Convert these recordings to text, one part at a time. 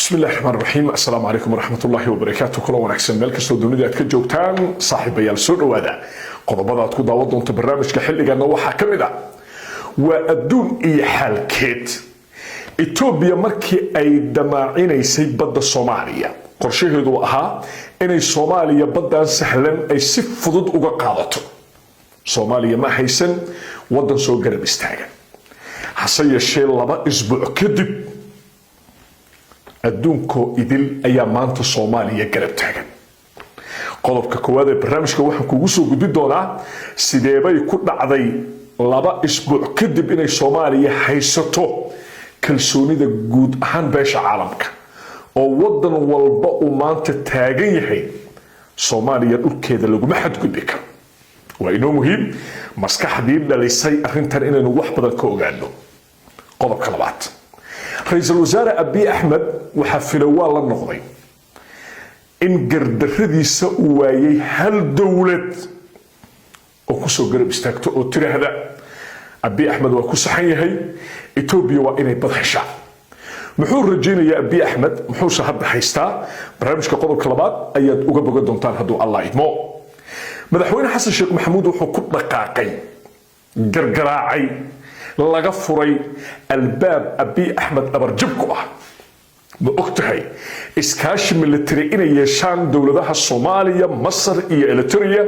بسم الله الرحمن الرحيم. السلام عليكم ورحمة الله وبركاته. كل ونحسن ملك استوديو كجوتان صاحب يال سودو هذا قضبضات كو داودون برنامج كحلقة نوحة كمدة وأدون إي حال كيت إثيوبيا مركي أي دماعين يسي بدا الصومالية قرشيه دو أها إني صوماليا بدا سهلا أي سف فضد أوغا قادته صوماليا ما حيسن ودن سو قرب استاغن حصي الشيء لبا أسبوع كدب adduunko idil ayaa maanta Soomaaliya garab taagan qodobka koowaad ee barnaamijka waxaan kugu soo gudbi doonaa sideebay ku dhacday laba isbuuc kadib inay Soomaaliya haysato kalsoonida guud ahaan beesha caalamka oo wadan walba uu maanta taagan yahay Soomaaliya dhulkeeda laguma xadgudbi karo waa inoo muhiim maskaxdii dhalisay arrintan inaynu wax badan ka ogaano qodobka labaad رئيس الوزراء أبي أحمد وحفلوا الله النقضي إن قردردي سأوايي هل دولة وكسو قرب استاكتو وتري هذا أبي أحمد وكسو حيهي إثيوبيا وإني بدحشا محور رجينا يا أبي أحمد محور شهد حيستا برنامج كقضوا كلابات أياد أقب قدون تان هدو الله إدمو مدحوين حسن الشيخ محمود وحكوت دقاقي قرقراعي laga furay albaab Abiy Ahmed abarjabku ah ma ogtahay iskaashi military inay yeeshaan dawladaha Soomaaliya Masar iyo Eritrea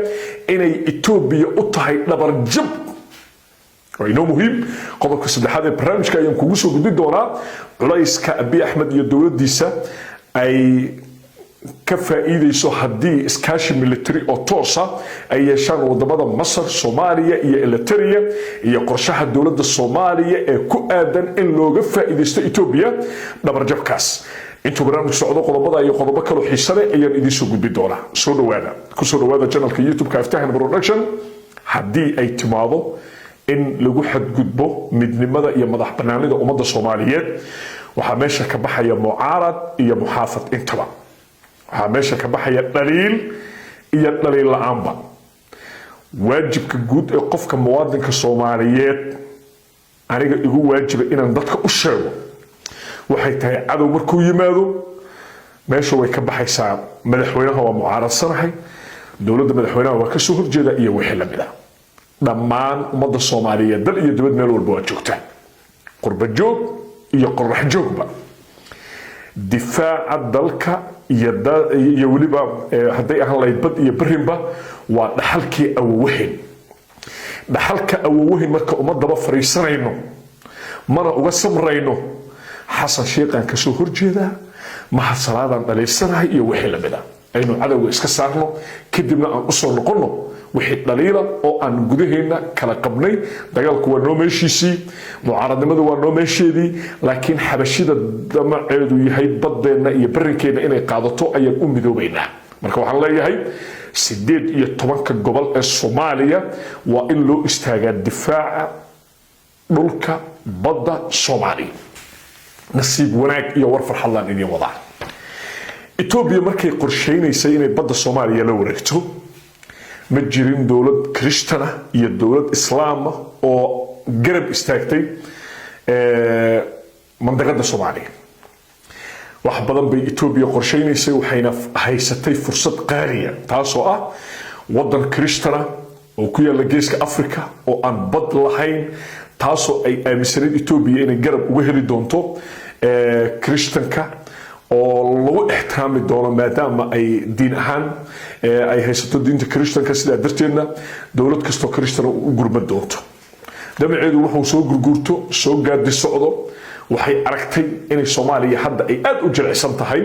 inay Ethiopia u tahay dhabarjab waa inoo muhiim qodobka saddexaad ee barnaamijka ayaan kugu soo gudbi doonaa culayska Abiy Ahmed iyo dawladdiisa ay ka faa'iideyso haddii iskaashi military oo toosa ay yeeshaan wadamada Masar Soomaaliya iyo Eritrea iyo qorshaha dawladda Soomaaliya ee ku aadan in looga faa'iideysto Ethiopia dhabarjabkaas intuu barnaamijku socdo qodobada iyo qodobo kale oo xiiso leh ayaan idin soo gudbi doonaa soo dhawaada channelka YouTube-ka Aftahan Production haddii ay timaado in lagu xadgudbo midnimada iyo madax banaanida ummadda Soomaaliyeed waxaa meesha ka baxaya mucaarad iyo muxaafad intaba waxaa meesha ka baxaya dhaliil iyo dhaliil la'aanba waajibka guud ee qofka muwaadinka Soomaaliyeed aniga igu waajiba inaan dadka u sheego waxay tahay cadow markuu yimaado meesha way ka baxaysaa madaxweynaha waa mucaaradanahay dawladda madaxweynaha waa ka soo horjeeda iyo wixii la mid ah dhammaan ummadda Soomaaliyeed dal iyo dibad meel walba waa joogtaan qurba joog iyo qorax joogba difaaca dalka iyo waliba haday ahaan lahayd bad iyo barinba waa dhaxalkii awoowahin marka ummadaba fariisanayno mana uga samrayno xasan sheekhan ka soo horjeeda ma salaadan dhaleysanahay iyo wixii la mid ah aynu cadawga iska saarno kadibna aan u soo noqono wixii dhaliila oo aan gudaheena kala qabnay dagaalku waa noo meeshiisii mucaaradnimadu waa noo meesheedii laakiin xabashida damaceedu yahay badeena iyo barinkeena inay qaadato ayaan u midoobaynaa marka waxaan leeyahay 18 gobol ee Soomaaliya waa in loo istaagaa difaaca dhulka badda Soomaaliya nasiib wanaag iyo war farxad idin wada Ethiopia markay qorsheynaysay inay badda Soomaaliya la wareegto ma jirin dawlad Kiristana iyo dawlad Islaam oo garab istaagtay mandaqada Soomaaliya wax badan bay Ethiopia qorsheynaysay waxayna haysatay fursad qaaliya taasoo ah wadan Kiristana oo ku yaala geeska Afrika oo aan bad lahayn taasoo ay aaminsanid Ethiopia inay garab uga heli doonto Kiristanka oo lagu ixtiraami doono maadaama ay diin ahaan ay haysato diinta Kiristanka sida darteedna dawlad kastoo Kiristana u gurmad doonto damaceedu wuxuu soo gurgurto soo gaadi socdo waxay aragtay in Soomaaliya hadda ay aad u jilicsan tahay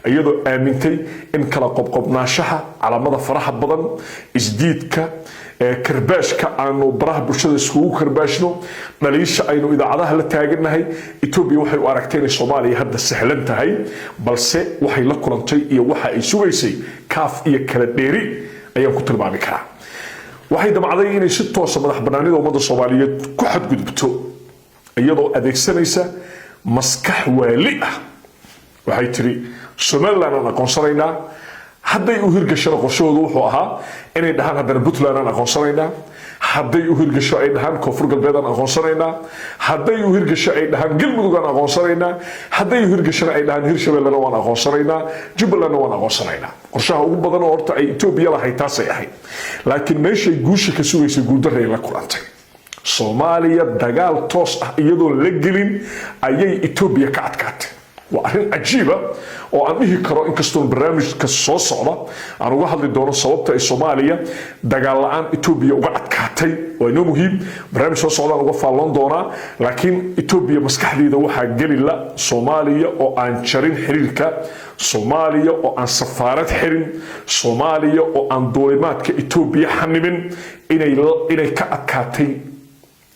iyadoo aamintay in kala qobqobnaashaha calaamada faraha badan isdiidka karbaashka aanu baraha bulshada isku karbaashno dhaliisha aynu idaacadaha la taaganahay Ethiopia waxay u aragtay in Soomaaliya hadda sahlan tahay balse waxay la kulantay iyo waxa ay sugaysay kaaf iyo kala dheeri ayaan ku tilmaami karaa waxay damacday inay si toos ah madax banaanida ummadda Soomaaliyeed ku xadgudubto iyadoo adeegsanaysa maskax waali ah waxay tiri Somaliland aan aqoonsanaynaa hadday u hirgashada qorshoodu wuxuu ahaa inay dhahaan haddana Puntland aan aqoonsanaynaa hadday u hirgasho ay dhahaan koonfur galbeedaan aqoonsanaynaa, hadday u hirgasho ay dhahaan galmudugaan aqoonsanaynaa, hadday u hirgashona ay dhahaan hirshabeellena waan aqoonsanaynaa, jubbalandna waan aqoonsanaynaa. qorshaha ugu badan oo horta ay Itoobiya lahayd taasay ahayd, laakiin meeshay guusha ka sugaysay guuldarray la kulantay. Soomaaliya dagaal toos ah iyadoo la gelin ayay Itoobiya ka adkaatay. waa arrin cajiiba oo aan dhihi karo inkastoo barnaamijka soo socda aan uga hadli doono sababta ay Soomaaliya dagaal la'aan Itoobiya uga adkaatay. waa inoo muhiim, barnaamij soo socda uga faalan doona, laakiin Itoobiya maskaxdeeda waxaa geli la Soomaaliya oo aan jarin xiriirka, Soomaaliya oo aan safaarad xirin, Soomaaliya oo aan duulimaadka Itoobiya xanimin inay ka adkaatay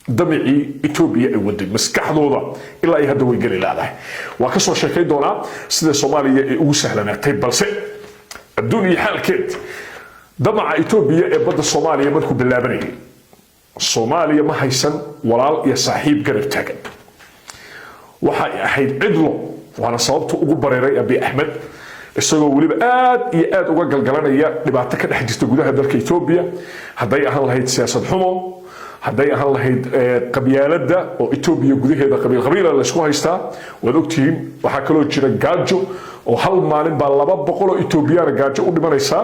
damicii Itoobiya ay waday maskaxdooda ilaa ay hadda way gali laadahay. waa ka soo sheekay doonaa sida Soomaaliya ay ugu sahlanaatay, balse adduun iyo xaalkeed damaca Itoobiya ee badda Soomaaliya markuu bilaabanayay, Soomaaliya ma haysan walaal iyo saaxiib garab taagan. waxay ahayd cidlo, waana sababta ugu bareeray Abiy Ahmed isagoo waliba aad iyo aad uga galgalanaya dhibaato ka dhex jirta gudaha dalka Itoobiya, hadday ahaan lahayd siyaasad xumo, hadday ahaan lahayd qabyaaladda oo Itoobiya gudaheeda qabiil la isku haystaa. waad ogtihiin waxaa kaloo jira gaajo oo hal maalin baa 200 oo Itoobiyaan gaajo u dhimanaysaa.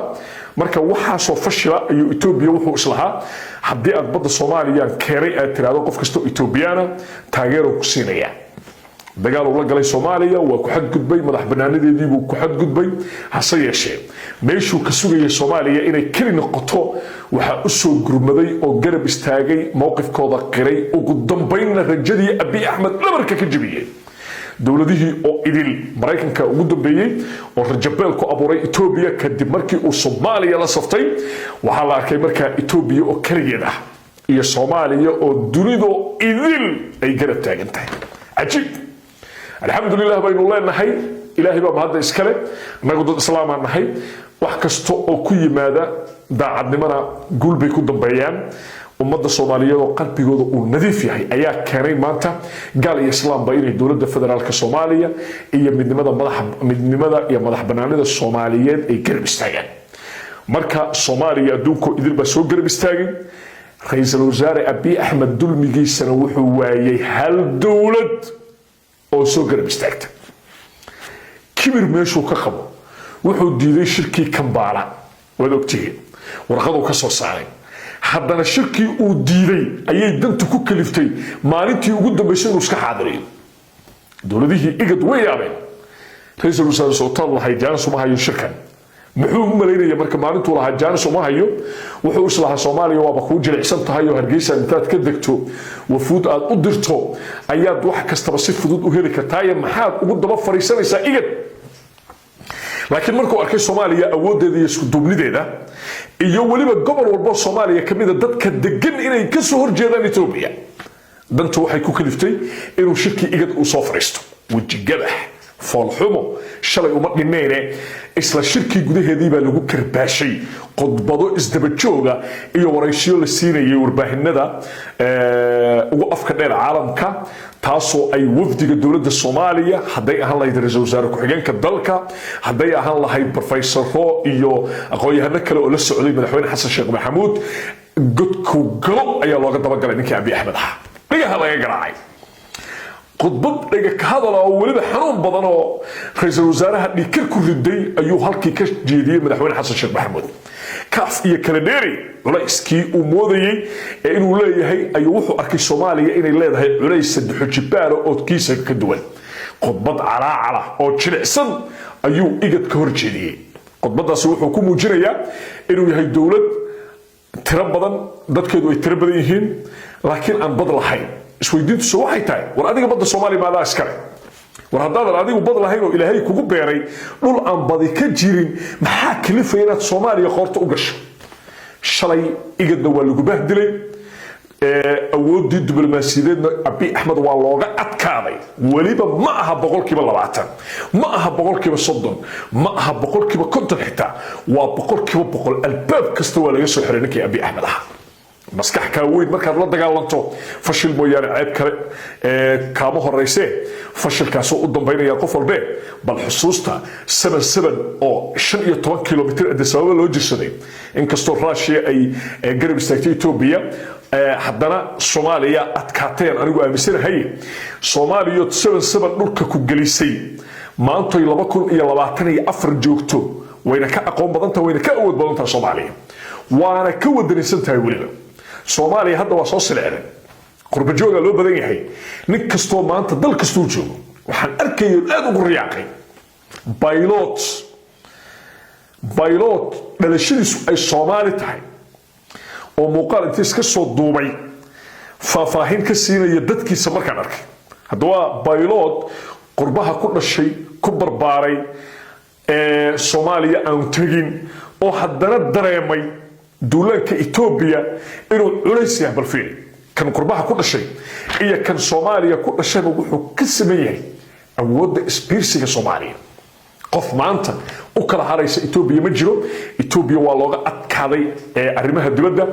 marka waxaa soo fashila ayuu Itoobiya wuxuu islahaa haddii aad badda Soomaaliya keenay aad tiraado qof kasta oo Itoobiyaan taageero ku siinaya. dagaal uu la galay Soomaaliya waa ku xadgudbay, madax banaanadeedii buu ku xadgudbay. hase yeeshee meeshuu ka sugayay Soomaaliya inay keli noqoto waxa u soo gurmaday oo garab istaagay, mowqifkooda qiray, ugu dambeynna rajadii Abiy Ahmed dhabarka ka jabiyay. dowladihii oo idil Mareykanka ugu dambeeyay oo rajabeel ku abuuray Itoobiya kadib markii uu Soomaaliya la saftay, waxaa la arkay markaa Itoobiya oo kaligeed ah iyo Soomaaliya oo dunidu idil ay garab taagan tahay. cajiib. alxamdulilah baynu leenahay, ilaahay baa mahadda iskale, annagu dad islaam aan nahay. wax kasta oo ku yimaada daacadnimana guul bay ku dambeeyaan. ummadda Soomaaliyeed oo qalbigooda uu nadiif yahay ayaa keenay maanta gaal iyo islaamba inay dowladda federaalka Soomaaliya iyo midnimada iyo madax banaanida Soomaaliyeed ay garab istaagaan. marka Soomaaliya adduunku idil baa soo garab istaagay. ra'iisul wasaare Abiy Ahmed dulmigiisana wuxuu waayay hal dowlad oo soo garab istaagta. kibir meeshuu ka qabo wuxuu diiday shirkii Kampala, waad ogtihiin warqadu ka soo saaray. haddana shirkii uu diiday ayay dantu ku kaliftay maalintii ugu dambeysay inuu iska xaadiriyo. dowladihii igad way yaabeen. ra'iisul wasaare Sultan lahay jaanis uma hayo shirkan. muxuu u maleynaya marka maalintuu lahaa jaanis uma hayo? wuxuu islahaa Soomaaliya waaba kuu jilicsan tahay oo Hargeysa intaad ka degto wafuud aad u dirto ayaad wax kastaba si fudud u heli kartaa, maxaad ugu daba fariisanaysaa igad? laakiin markuu arkay Soomaaliya awoodeeda iyo isku duubnideeda iyo waliba gobol walba Soomaaliya kamida dadka degan inay ka soo horjeedaan Itoobiya, dantu waxay ku kaliftay inuu shirkii igad u soo fariisto. wajigabax foolxumo shalay uma dhimeene isla shirkii gudaheedii baa lagu karbaashay qodbado isdaba jooga iyo waraysiyo la siinayay warbaahinada ugu afka dheer caalamka, taasoo ay wafdiga dowladda Soomaaliya hadday ahaan lahayd ra'iisul wasaare ku-xigeenka dalka, hadday ahaan lahayd professoro iyo aqoon-yahano kale oo la socday madaxweyne Xasan Sheekh Maxamuud, godku galo ayaa looga dabagalay ninkii Abiy Ahmed ahaa. dhigaha laga garaacay khudbad dhiga ka hadal oo waliba xanuun badan oo ra'iisul wasaaraha dhikir ku riday ayuu halkii ka jeediyay madaxweyne Xasan Sheekh Maxamuud. kaaf iyo kala dheeri culayskii uu moodayay inuu leeyahay ayuu wuxuu arkay Soomaaliya inay leedahay culays saddex jibaar oo kiisa ka duwan. khudbad calaacala oo jilicsan ayuu igad ka hor jeediyay. khudbadaasi wuxuu ku muujinayaa inuu yahay dowlad tiro badan, dadkeedu ay tiro badan yihiin, laakiin aan bad lahayn. isweydiintu waxay tahay war adiga badda Soomaaliya maadaa iskale? war haddaadan adigu bad lahayn oo Ilaahay kugu beeray dhul aan badi ka jirin, maxaa kalifay inaad Soomaaliya qoorta u gasho? shalay igadna waa lagu bahdilay, awoodii diblomaasiyadeedna Abiy Ahmed waa looga adkaaday. waliba ma aha 20%, ma aha 30%, ma aha 50%, xitaa waa 100%. albaab kasta waa laga soo xiray ninkii Abiy Ahmed ahaa. maskax ka weyn markaad la dagaalanto fashil mooyaane ceeb kale kaama horeysee fashilkaas oo u dambeynaya qof walba bal xusuusta 77 oo 15 kilomitir Addis Ababa loo jirsaday inkastoo Russia ay garab istaagtay Ethiopia haddana Soomaaliya adkaateen anigu aaminsanahay Soomaaliya 77 dhulka ku gelisay maanta 2024 joogto wayna ka aqoon badanta wayna ka awood badanta Soomaaliya waana ka wadanaysan tahay waliba Soomaaliya hadda waa soo silceen qurba jooga loo badan yahay nin kasto maanta dal kasto joogo waxaan arkay aad ugu riyaaqay pilot dhalashadiisu ay Soomaali tahay oo muuqaal intiis ka soo duubay faahfaahin ka siinaya dadkiisa markaan arkay hadda waa pilot qurbaha ku dhashay ku barbaaray Soomaaliya aan tagin oo haddana dareemay duulanka Ethiopia inuu culays yahay balfiil kan qurbaha ku dhashay iyo kan Soomaaliya ku dhashay wuxuu ka sameeyay awoodda isbiirsiga Soomaaliya qof maanta u kala haraysa Ethiopia ma jiro Ethiopia waa looga adkaaday arrimaha dibadda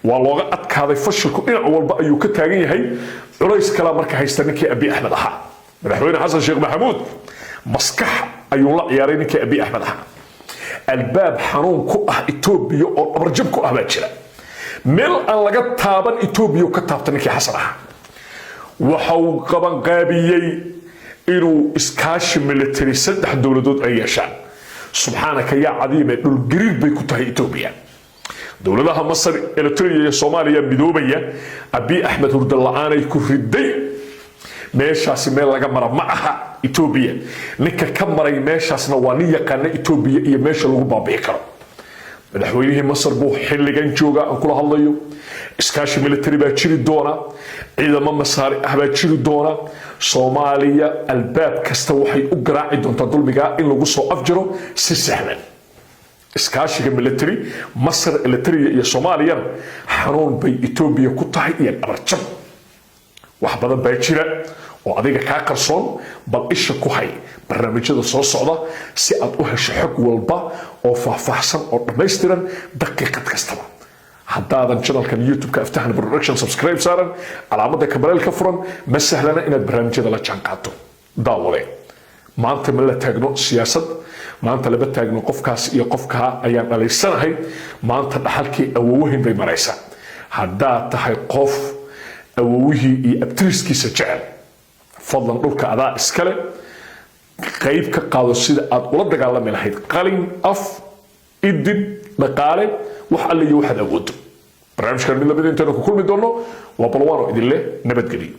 waa looga adkaaday fashilku dhinac walba ayuu ka taagan yahay culays kala marka haysta ninkii Abiy Ahmed ahaa madaxweyne Xasan Sheekh Maxamuud maskax ayuu la ciyaaray ninkii Abiy Ahmed ahaa الباب حنون كو إثيوبيا أو أبرجب كو أباجرة مل أن لقى تابن إثيوبيا وكتابتني كي حصلها وحو قبن قابيي إنه إسكاش ميليتري سدح دولة أيشان سبحانك يا عظيم القريب بيكوتها إثيوبيا دولتها مصر إلكترية صوماليا بدوبية أبي أحمد ورد الله أنا يكون ردي meeshaasi meel laga mara ma aha Ethiopia ninka ka maray meeshaasna waa nin yaqaan Ethiopia iyo meesha lagu baabi'i karo madaxweynihii Masar buu xilligan jooga aan kula hadlayo iskaashi military baa jiri doona ciidamo masaari ah baa jiri doona Soomaaliya albaab kasta waxay u garaaci doontaa dulmiga in lagu soo afjaro si sahlan iskaashiga military Masar military iyo Soomaaliya xanuun bay Ethiopia ku tahay iyo abarjab wax badan baa jira oo adiga ka qarsoon bal isha ku hay barnaamijyada soo socda si aad u hesho xog walba oo faahfaahsan oo dhameystiran daqiiqad kastaba haddaadan channelkan YouTube ka aftahan production subscribe saaran calaamada kabalka furan ma sahlana inaad barnaamijyada la jaanqaato daawade maanta ma la taagno siyaasad maanta laba taagno qofkaas iyo qofka ayaan dhaleysanahay maanta dhaxalkii awoowahin bay maraysaa haddaa tahay qof awowihii iyo abtiriskiisa jecel fadlan dhulka adaa iskale qayb ka qaado sida aad ula dagaalami lahayd qalin af idin dhaqaale wax alle iyo waxaad awoodo barnaamijkan mid lamid intaanu ku kulmi doono waa balwaano idin leh nabadgelyo